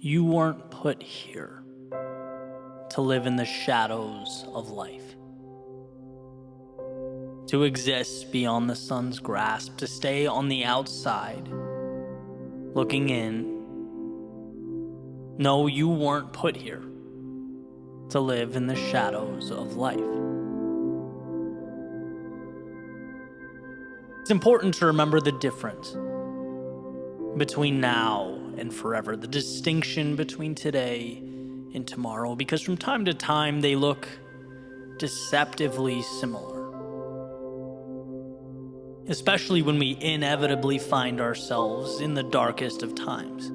You weren't put here to live in the shadows of life, to exist beyond the sun's grasp, to stay on the outside, looking in. No, you weren't put here to live in the shadows of life. It's important to remember the difference between now and forever, the distinction between today and tomorrow, because from time to time they look deceptively similar. Especially when we inevitably find ourselves in the darkest of times.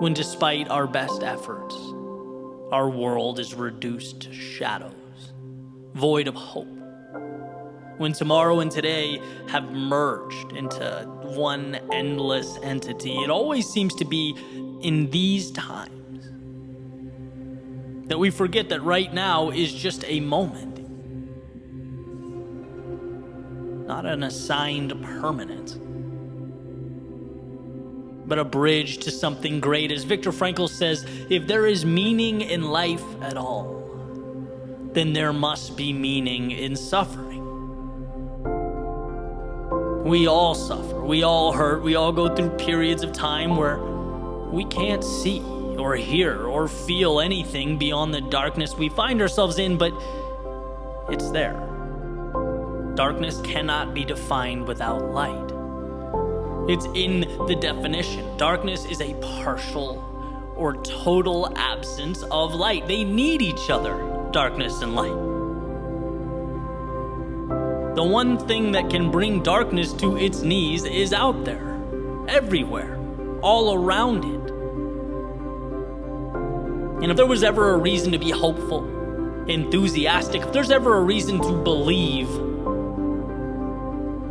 When despite our best efforts, our world is reduced to shadows, void of hope. When tomorrow and today have merged into one endless entity, it always seems to be in these times that we forget that right now is just a moment, not an assigned permanence, but a bridge to something great. As Viktor Frankl says, if there is meaning in life at all, then there must be meaning in suffering. We all suffer, we all hurt, we all go through periods of time where we can't see or hear or feel anything beyond the darkness we find ourselves in, but it's there. Darkness cannot be defined without light. It's in the definition. Darkness is a partial or total absence of light. They need each other, darkness and light. The one thing that can bring darkness to its knees is out there, everywhere, all around it. And if there was ever a reason to be hopeful, enthusiastic, if there's ever a reason to believe,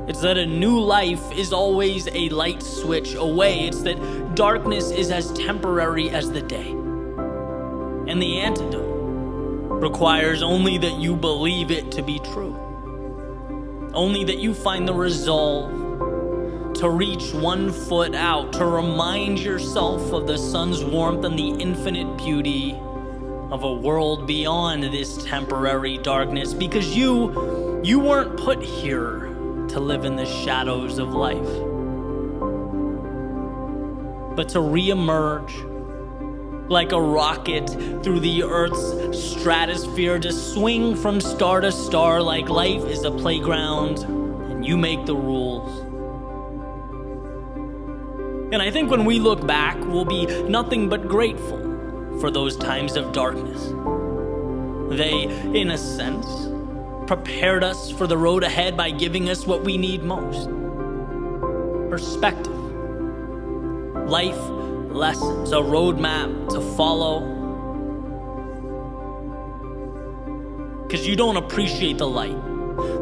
it's that a new life is always a light switch away. It's that darkness is as temporary as the day. And the antidote requires only that you believe it to be true. Only that you find the resolve to reach one foot out, to remind yourself of the sun's warmth and the infinite beauty of a world beyond this temporary darkness, because you weren't put here to live in the shadows of life, but to reemerge like a rocket through the Earth's stratosphere, to swing from star to star like life is a playground and you make the rules. And I think when we look back, we'll be nothing but grateful for those times of darkness. They, in a sense, prepared us for the road ahead by giving us what we need most: perspective, life lessons, a roadmap to follow. Because you don't appreciate the light,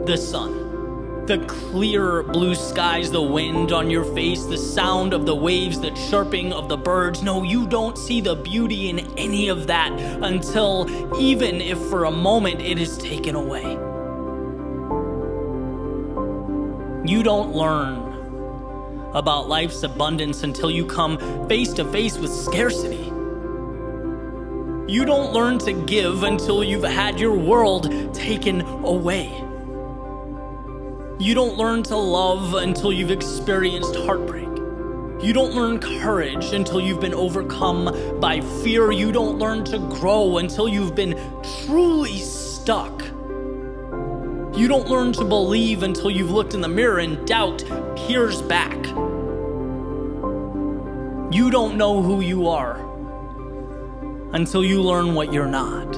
the sun, the clear blue skies, the wind on your face, the sound of the waves, the chirping of the birds. No, you don't see the beauty in any of that until, even if for a moment, it is taken away. You don't learn about life's abundance until you come face to face with scarcity. You don't learn to give until you've had your world taken away. You don't learn to love until you've experienced heartbreak. You don't learn courage until you've been overcome by fear. You don't learn to grow until you've been truly stuck. You don't learn to believe until you've looked in the mirror and doubt peers back. You don't know who you are until you learn what you're not.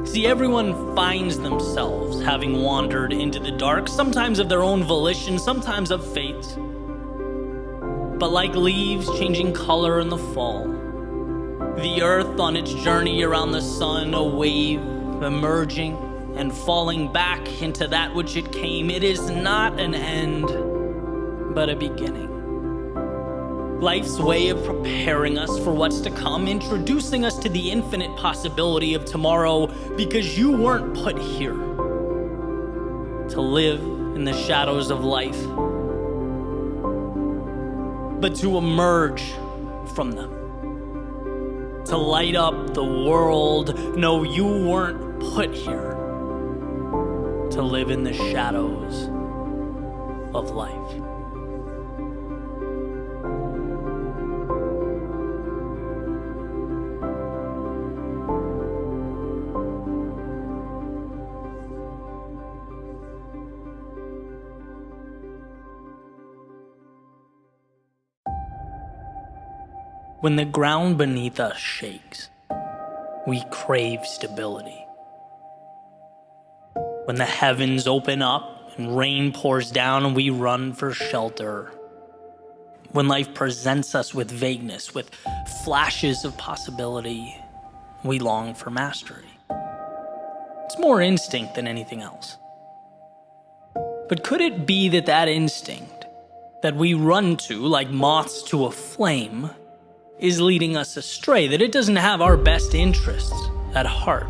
See, everyone finds themselves having wandered into the dark, sometimes of their own volition, sometimes of fate. But like leaves changing color in the fall, the earth on its journey around the sun, a wave emerging and falling back into that which it came, it is not an end, but a beginning. Life's way of preparing us for what's to come, introducing us to the infinite possibility of tomorrow, because you weren't put here to live in the shadows of life, but to emerge from them. To light up the world. No, you weren't put here to live in the shadows of life. When the ground beneath us shakes, we crave stability. When the heavens open up and rain pours down, we run for shelter. When life presents us with vagueness, with flashes of possibility, we long for mastery. It's more instinct than anything else. But could it be that that instinct that we run to like moths to a flame is leading us astray, that it doesn't have our best interests at heart?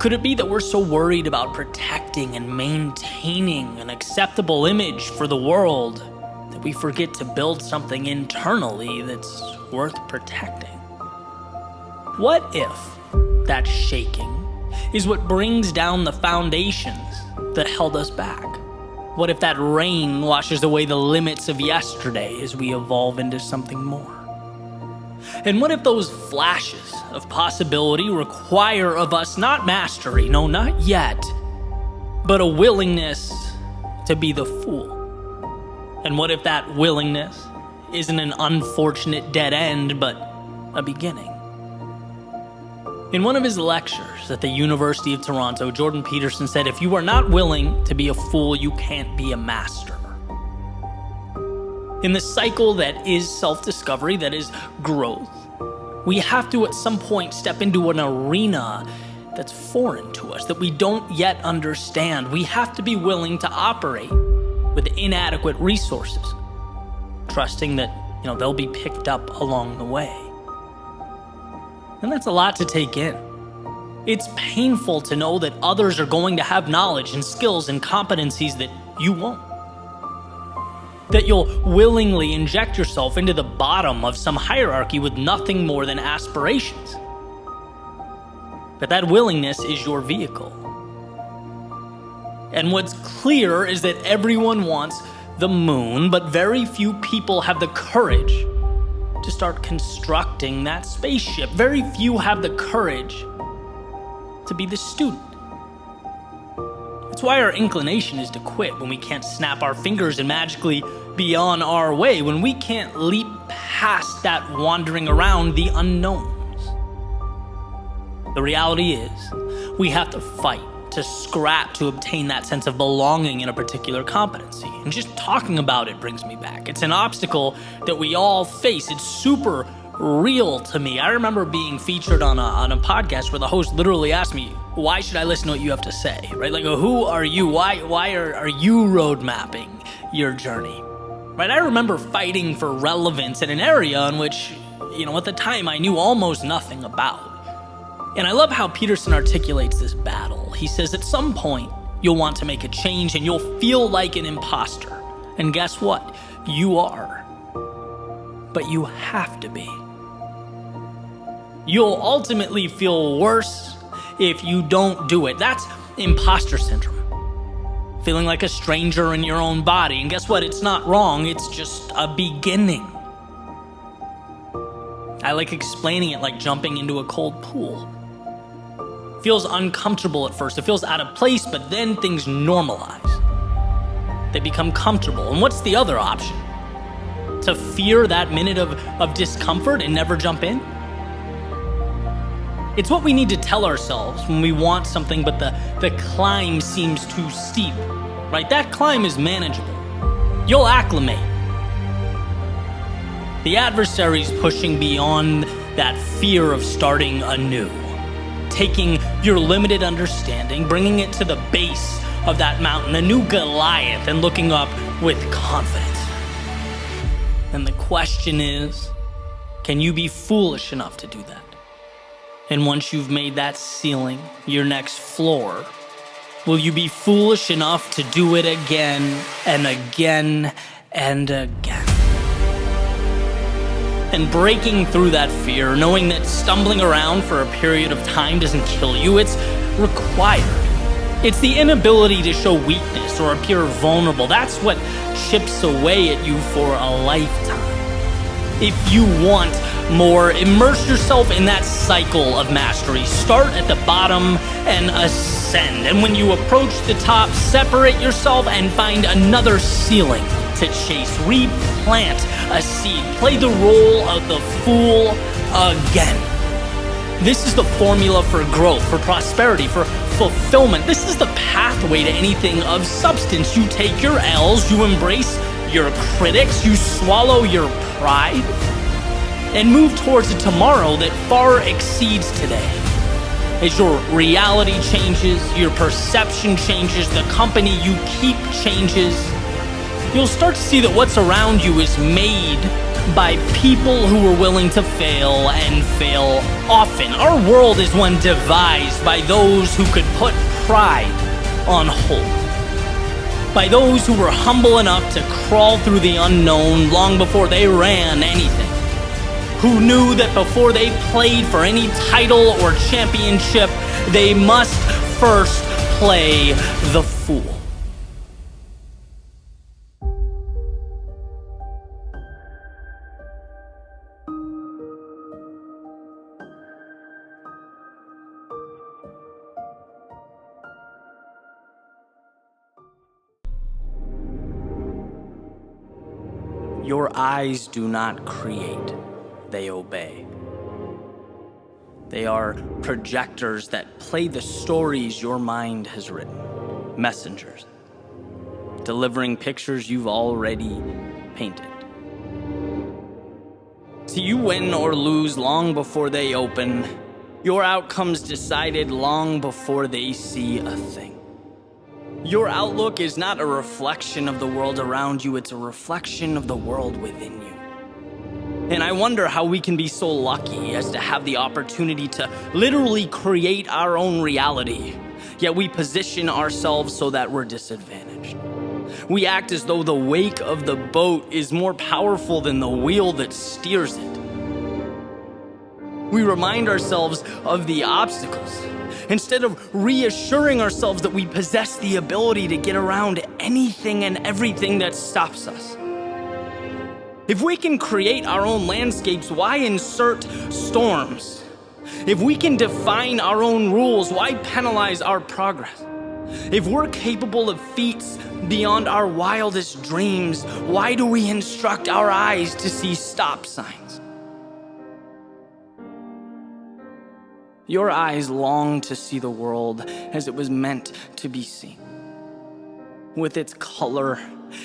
Could it be that we're so worried about protecting and maintaining an acceptable image for the world that we forget to build something internally that's worth protecting? What if that shaking is what brings down the foundations that held us back? What if that rain washes away the limits of yesterday as we evolve into something more? And what if those flashes of possibility require of us not mastery, no, not yet, but a willingness to be the fool? And what if that willingness isn't an unfortunate dead end, but a beginning? In one of his lectures at the University of Toronto, Jordan Peterson said, if you are not willing to be a fool, you can't be a master. In the cycle that is self-discovery, that is growth, we have to at some point step into an arena that's foreign to us, that we don't yet understand. We have to be willing to operate with inadequate resources, trusting that, they'll be picked up along the way. And that's a lot to take in. It's painful to know that others are going to have knowledge and skills and competencies that you won't. That you'll willingly inject yourself into the bottom of some hierarchy with nothing more than aspirations. But that willingness is your vehicle. And what's clear is that everyone wants the moon, but very few people have the courage to start constructing that spaceship. Very few have the courage to be the student. That's why our inclination is to quit when we can't snap our fingers and magically be on our way, when we can't leap past that wandering around the unknowns. The reality is, we have to fight, to scrap to obtain that sense of belonging in a particular competency. And just talking about it brings me back. It's an obstacle that we all face. It's super real to me. I remember being featured on a podcast where the host literally asked me, why should I listen to what you have to say? Right? Like, who are you? Why are you road mapping your journey? Right? I remember fighting for relevance in an area in which, at the time I knew almost nothing about. And I love how Peterson articulates this battle. He says at some point, you'll want to make a change and you'll feel like an imposter. And guess what? You are. But you have to be. You'll ultimately feel worse if you don't do it. That's imposter syndrome. Feeling like a stranger in your own body. And guess what? It's not wrong. It's just a beginning. I like explaining it like jumping into a cold pool. It feels uncomfortable at first. It feels out of place, but then things normalize. They become comfortable. And what's the other option? To fear that minute of discomfort and never jump in? It's what we need to tell ourselves when we want something, but the climb seems too steep, right? That climb is manageable. You'll acclimate. The adversary's pushing beyond that fear of starting anew, taking your limited understanding, bringing it to the base of that mountain, a new Goliath, and looking up with confidence. And the question is, can you be foolish enough to do that? And once you've made that ceiling your next floor, will you be foolish enough to do it again and again and again? And breaking through that fear, knowing that stumbling around for a period of time doesn't kill you, it's required. It's the inability to show weakness or appear vulnerable. That's what chips away at you for a lifetime. If you want more, immerse yourself in that cycle of mastery. Start at the bottom and ascend. And when you approach the top, separate yourself and find another ceiling to chase. Replant a seed. Play the role of the fool again. This is the formula for growth, for prosperity, for fulfillment. This is the pathway to anything of substance. You take your L's, you embrace your critics, you swallow your pride, and move towards a tomorrow that far exceeds today. As your reality changes, your perception changes, the company you keep changes, you'll start to see that what's around you is made by people who are willing to fail and fail often. Our world is one devised by those who could put pride on hold. By those who were humble enough to crawl through the unknown long before they ran anything. Who knew that before they played for any title or championship, they must first play the fool. Your eyes do not create, they obey. They are projectors that play the stories your mind has written. Messengers, delivering pictures you've already painted. See, you win or lose long before they open. Your outcome's decided long before they see a thing. Your outlook is not a reflection of the world around you, it's a reflection of the world within you. And I wonder how we can be so lucky as to have the opportunity to literally create our own reality, yet we position ourselves so that we're disadvantaged. We act as though the wake of the boat is more powerful than the wheel that steers it. We remind ourselves of the obstacles, instead of reassuring ourselves that we possess the ability to get around anything and everything that stops us. If we can create our own landscapes, why insert storms? If we can define our own rules, why penalize our progress? If we're capable of feats beyond our wildest dreams, why do we instruct our eyes to see stop signs? Your eyes long to see the world as it was meant to be seen. With its color,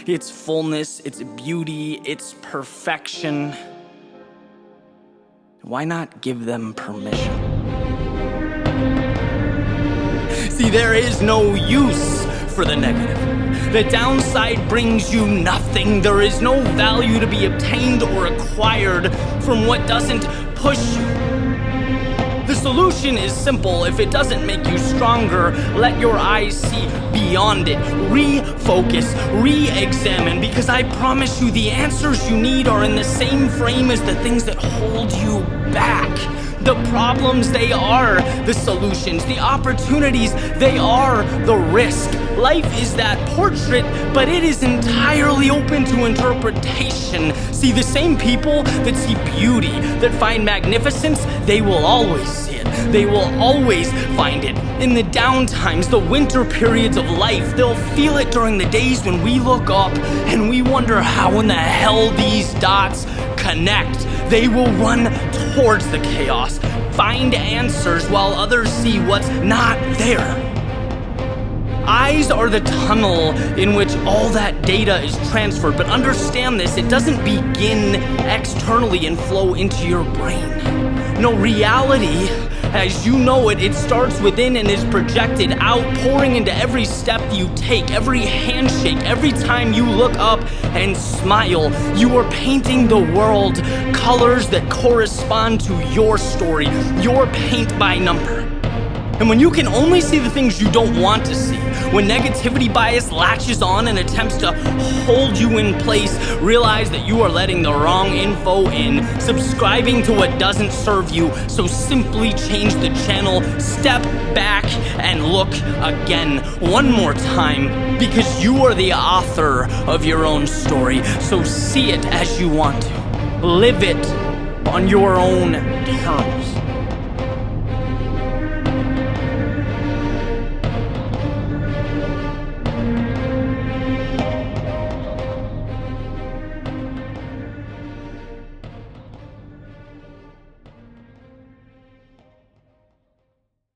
its fullness, its beauty, its perfection. Why not give them permission? See, there is no use for the negative. The downside brings you nothing. There is no value to be obtained or acquired from what doesn't push you. The solution is simple. If it doesn't make you stronger, let your eyes see beyond it. Refocus, re-examine, because I promise you the answers you need are in the same frame as the things that hold you back. The problems, they are the solutions. The opportunities, they are the risk. Life is that portrait, but it is entirely open to interpretation. See, the same people that see beauty, that find magnificence, they will always see it. They will always find it. In the downtimes, the winter periods of life, they'll feel it during the days when we look up and we wonder how in the hell these dots connect. They will run towards the chaos, find answers while others see what's not there. Eyes are the tunnel in which all that data is transferred, but understand this, it doesn't begin externally and flow into your brain. No, reality, as you know it, it starts within and is projected out, pouring into every step you take, every handshake, every time you look up and smile. You are painting the world colors that correspond to your story, your paint by number. And when you can only see the things you don't want to see, when negativity bias latches on and attempts to hold you in place, realize that you are letting the wrong info in, subscribing to what doesn't serve you. So simply change the channel, step back, and look again one more time, because you are the author of your own story. So see it as you want to. Live it on your own terms.